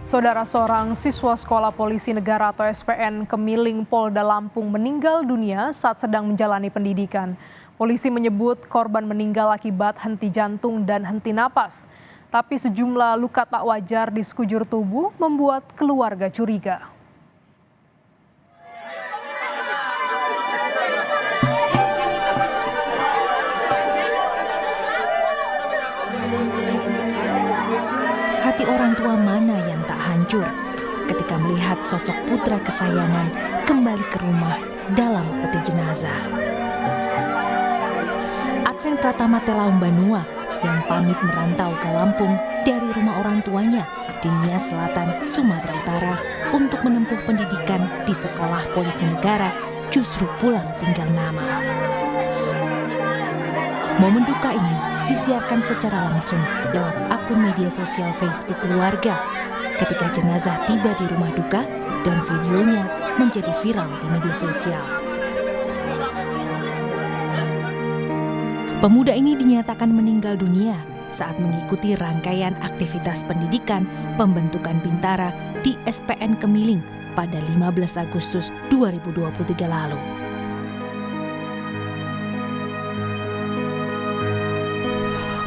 Saudara, seorang siswa Sekolah Polisi Negara atau SPN Kemiling Polda Lampung meninggal dunia saat sedang menjalani pendidikan. Polisi menyebut korban meninggal akibat henti jantung dan henti napas. Tapi sejumlah luka tak wajar di sekujur tubuh membuat keluarga curiga. Hati orang tua mana yang tak hancur ketika melihat sosok putra kesayangan kembali ke rumah dalam peti jenazah. Advent Pratama Telaum Banua yang pamit merantau ke Lampung dari rumah orang tuanya di Nias Selatan, Sumatera Utara untuk menempuh pendidikan di Sekolah Polisi Negara justru pulang tinggal nama. Momen duka ini disiarkan secara langsung lewat akun media sosial Facebook keluarga ketika jenazah tiba di rumah duka dan videonya menjadi viral di media sosial. Pemuda ini dinyatakan meninggal dunia saat mengikuti rangkaian aktivitas pendidikan pembentukan Bintara di SPN Kemiling pada 15 Agustus 2023 lalu.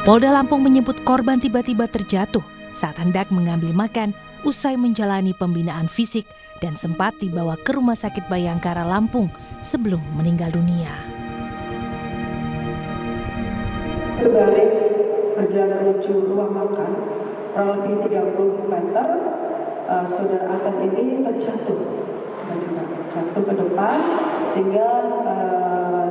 Polda Lampung menyebut korban tiba-tiba terjatuh saat hendak mengambil makan usai menjalani pembinaan fisik dan sempat dibawa ke Rumah Sakit Bayangkara Lampung sebelum meninggal dunia. Berbaris berjalan menuju ruang makan kurang lebih 30 meter, saudara Akan ini terjatuh, jatuh ke depan sehingga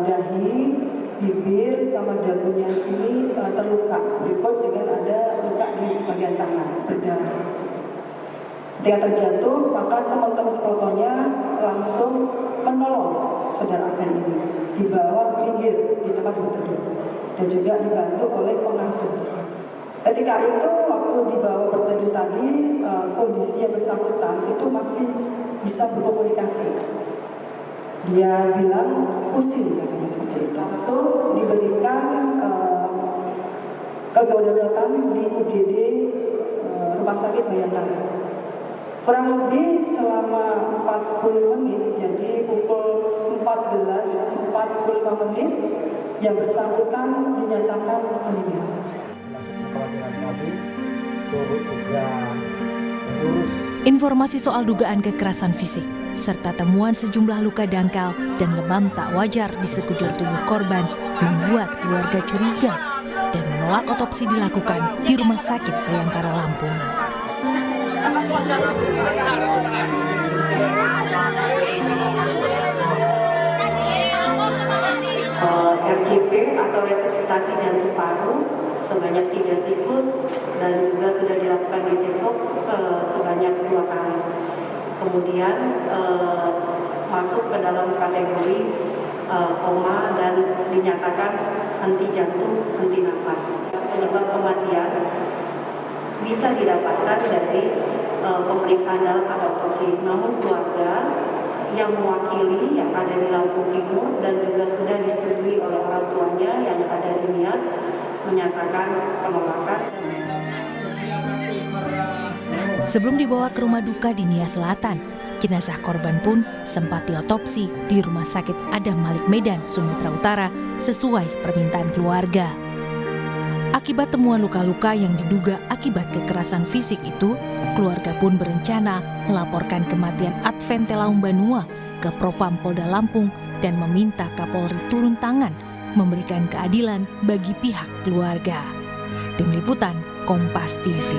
dahi, bibir sama dagunya sini terluka. Berikut dengan ada luka di bagian tangan, berdarah. Ketika terjatuh, maka teman-teman sekolahnya langsung menolong saudara Akan ini, dibawa pinggir di tempat berteduh dan juga dibantu oleh pengasuh. Ketika itu waktu dibawa berteduh tadi, kondisi yang bersangkutan itu masih bisa berkomunikasi. Dia bilang pusing, katanya seperti itu. Langsung diberikan kedaruratan di UGD Rumah Sakit Bayangkara. Kurang lebih selama 40 menit, jadi pukul 14.45 menit, yang bersangkutan dinyatakan meninggal. Informasi soal dugaan kekerasan fisik serta temuan sejumlah luka dangkal dan lebam tak wajar di sekujur tubuh korban membuat keluarga curiga dan menolak otopsi dilakukan di Rumah Sakit Bayangkara Lampung. RJP atau resusitasi jantung paru sebanyak 3 siklus dan juga sudah dilakukan di sesok sebanyak 2 kali. Kemudian masuk ke dalam kategori koma dan dinyatakan henti jantung, henti nafas. Penyebab kematian bisa didapatkan dari pemeriksaan dalam otopsi, namun keluarga yang mewakili yang ada di Lampung Timur dan juga sudah disetujui oleh orang tuanya yang ada di Nias menyatakan penolakan. Sebelum dibawa ke rumah duka di Nias Selatan, jenazah korban pun sempat diotopsi di Rumah Sakit Adam Malik Medan, Sumatera Utara sesuai permintaan keluarga. Akibat temuan luka-luka yang diduga akibat kekerasan fisik itu, keluarga pun berencana melaporkan kematian Advent Telaum Banua ke Propam Polda Lampung dan meminta Kapolri turun tangan memberikan keadilan bagi pihak keluarga. Tim Liputan Kompas TV.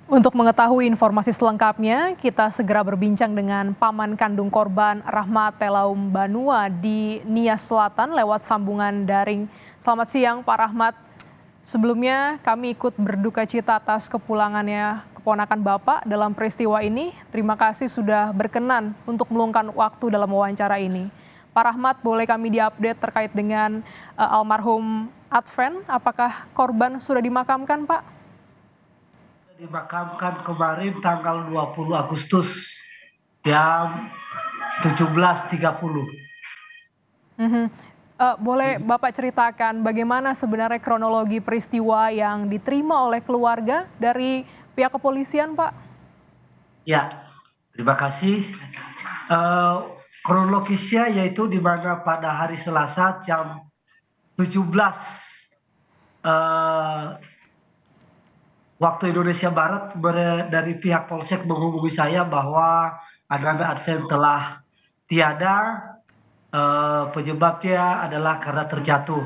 Untuk mengetahui informasi selengkapnya, kita segera berbincang dengan paman kandung korban Rahmat Telaum Banua di Nias Selatan lewat sambungan daring. Selamat siang Pak Rahmat. Sebelumnya kami ikut berduka cita atas kepulangannya keponakan Bapak dalam peristiwa ini. Terima kasih sudah berkenan untuk meluangkan waktu dalam wawancara ini. Pak Rahmat, boleh kami diupdate terkait dengan almarhum Advent? Apakah korban sudah dimakamkan, Pak? Dimakamkan kemarin tanggal 20 Agustus jam 17.30. Mhm. Boleh Bapak ceritakan bagaimana sebenarnya kronologi peristiwa yang diterima oleh keluarga dari pihak kepolisian, Pak? Ya, terima kasih. Eh, Kronologisnya yaitu di mana pada hari Selasa jam 17 eh, waktu Indonesia Barat dari pihak Polsek menghubungi saya bahwa Ananda Advent telah tiada, penyebabnya adalah karena terjatuh.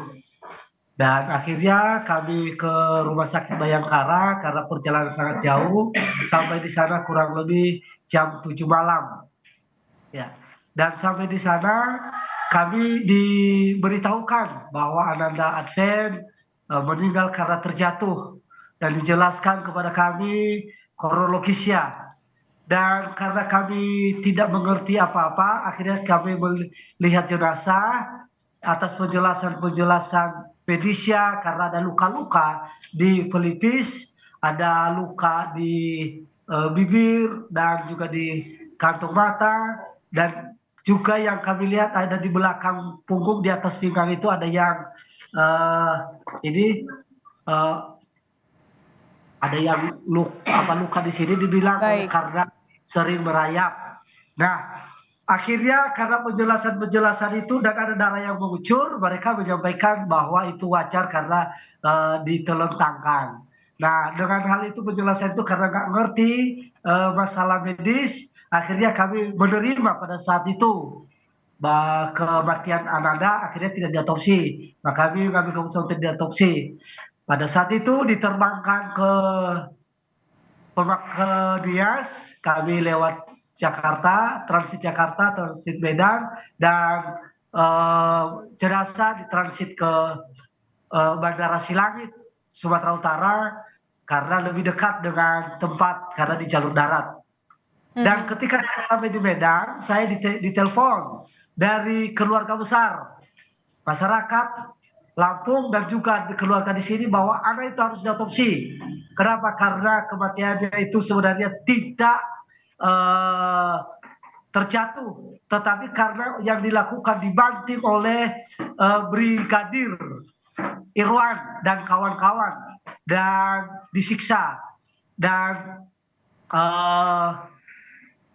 Dan akhirnya kami ke Rumah Sakit Bayangkara karena perjalanan sangat jauh, sampai di sana kurang lebih jam 7 malam. Ya. Dan sampai di sana kami diberitahukan bahwa Ananda Advent meninggal karena terjatuh dan dijelaskan kepada kami kronologisnya. Dan karena kami tidak mengerti apa-apa, akhirnya kami melihat jenazah atas penjelasan-penjelasan medisnya karena ada luka-luka di pelipis, ada luka di bibir dan juga di kantong mata, dan juga yang kami lihat ada di belakang punggung di atas pinggang itu ada yang ini eh, ada yang luka di sini dibilang Baik. karena sering merayap. Nah, akhirnya karena penjelasan-penjelasan itu dan ada darah yang mengucur, mereka menyampaikan bahwa itu wajar karena ditelentangkan. Nah, dengan hal itu penjelasan itu karena nggak ngerti masalah medis, akhirnya kami menerima pada saat itu kematian Ananda akhirnya tidak diotopsi. Maka kami ngambil keputusan untuk diotopsi. Pada saat itu diterbangkan ke Dias, kami lewat Jakarta, transit Medan, dan jenazah ditransit ke Bandara Silangit, Sumatera Utara, karena lebih dekat dengan tempat karena di jalur darat. Dan ketika saya sampai di Medan, saya ditelepon dari keluarga besar masyarakat Lampung dan juga keluarga di sini bahwa anak itu harus diotopsi. Kenapa? Karena kematiannya itu sebenarnya tidak terjatuh, tetapi karena yang dilakukan dibanting oleh Brigadir Irwan dan kawan-kawan dan disiksa dan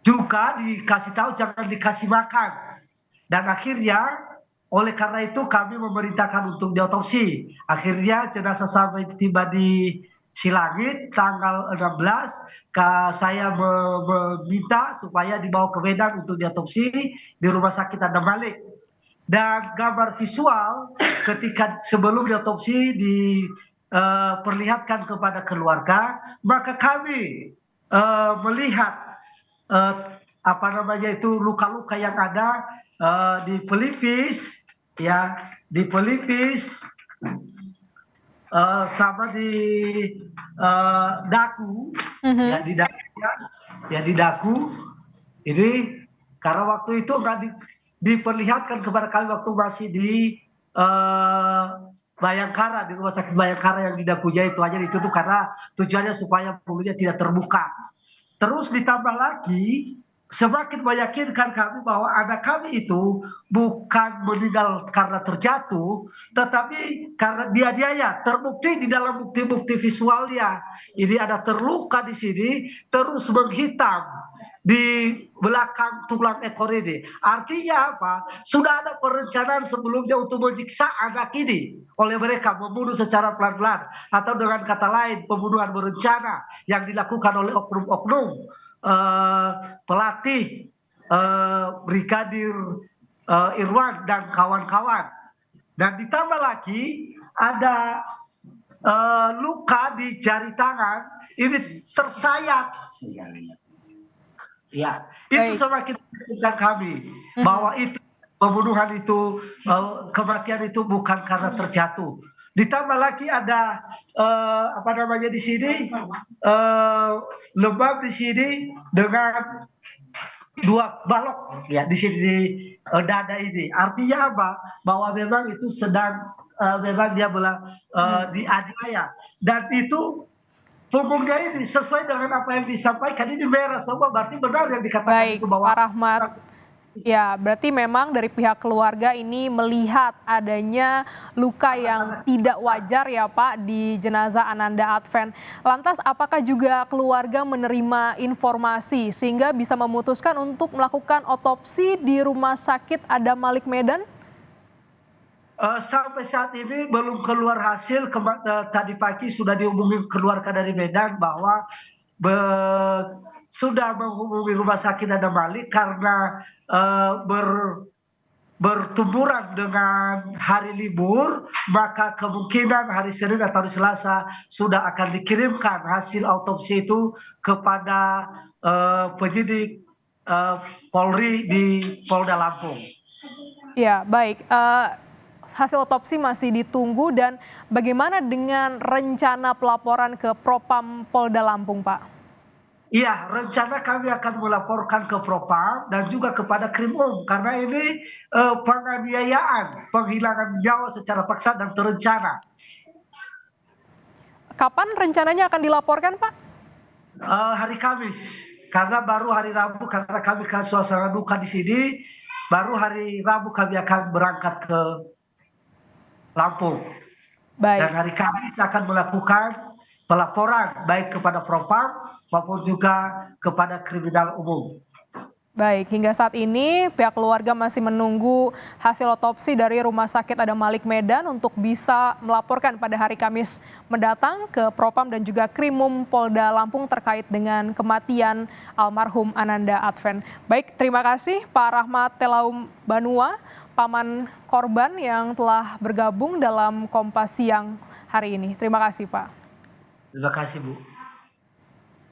juga dikasih tahu jangan dikasih makan. Dan akhirnya oleh karena itu kami memerintahkan untuk diotopsi. Akhirnya jenazah sampai tiba di Silangit tanggal 16, saya meminta supaya dibawa ke Medan untuk diotopsi di Rumah Sakit Adam Malik. Dan gambar visual ketika sebelum diotopsi diperlihatkan kepada keluarga, maka kami melihat apa namanya itu luka-luka yang ada di pelipis, ya, di pelipis sama di dagu, ya di dagu, ya di dagu. Ini karena waktu itu nggak diperlihatkan kepada kami waktu masih di Bayangkara, di Rumah Sakit Bayangkara yang di dagunya itu hanya ditutup karena tujuannya supaya mulutnya tidak terbuka. Terus ditambah lagi semakin meyakinkan kami bahwa anak kami itu bukan meninggal karena terjatuh, tetapi karena dia terbukti di dalam bukti-bukti visualnya. Ini ada terluka di sini, terus menghitam di belakang tulang ekor ini. Artinya apa? Sudah ada perencanaan sebelumnya untuk menyiksa anak ini oleh mereka, membunuh secara pelan-pelan, atau dengan kata lain pembunuhan berencana yang dilakukan oleh oknum-oknum pelatih Brigadir Irwan dan kawan-kawan. Dan ditambah lagi ada luka di jari tangan ini tersayat. Ya, itu semakin meyakinkan kami bahwa itu pembunuhan itu, kematian itu bukan karena terjatuh. Ditambah lagi ada apa namanya di sini lebam di sini dengan 2 balok ya di sini di dada ini. Artinya apa? Bahwa memang itu sedang memang dia dianiaya, dan itu punggungnya ini sesuai dengan apa yang disampaikan ini merah semua, berarti benar yang dikatakan Baik, itu bahwa Pak Rahmat. Ya, berarti memang dari pihak keluarga ini melihat adanya luka yang tidak wajar ya Pak di jenazah Ananda Adven. Lantas apakah juga keluarga menerima informasi sehingga bisa memutuskan untuk melakukan otopsi di Rumah Sakit Adam Malik Medan? Sampai saat ini belum keluar hasil. Tadi pagi sudah dihubungi keluarga dari Medan bahwa sudah menghubungi Rumah Sakit Adam Malik karena bertumburan dengan hari libur, maka kemungkinan hari Senin atau hari Selasa sudah akan dikirimkan hasil autopsi itu kepada penyidik Polri di Polda Lampung. Ya, baik. Hasil otopsi masih ditunggu dan bagaimana dengan rencana pelaporan ke Propam Polda Lampung, Pak? Iya, rencana kami akan melaporkan ke Propam dan juga kepada Krimum karena ini penganiayaan, penghilangan nyawa secara paksa dan terencana. Kapan rencananya akan dilaporkan, Pak? Hari Kamis, karena baru hari Rabu, karena kami kan suasana duka di sini, baru hari Rabu kami akan berangkat ke Lampung. Baik. Dan hari Kamis akan melakukan pelaporan baik kepada Propam maupun juga kepada kriminal umum. Baik, hingga saat ini pihak keluarga masih menunggu hasil otopsi dari Rumah Sakit Adam Malik Medan untuk bisa melaporkan pada hari Kamis mendatang ke Propam dan juga Krimum Polda Lampung terkait dengan kematian almarhum Ananda Adven. Baik, terima kasih Pak Rahmat Telaum Banua, paman korban yang telah bergabung dalam Kompas Siang hari ini. Terima kasih Pak. Terima kasih Bu.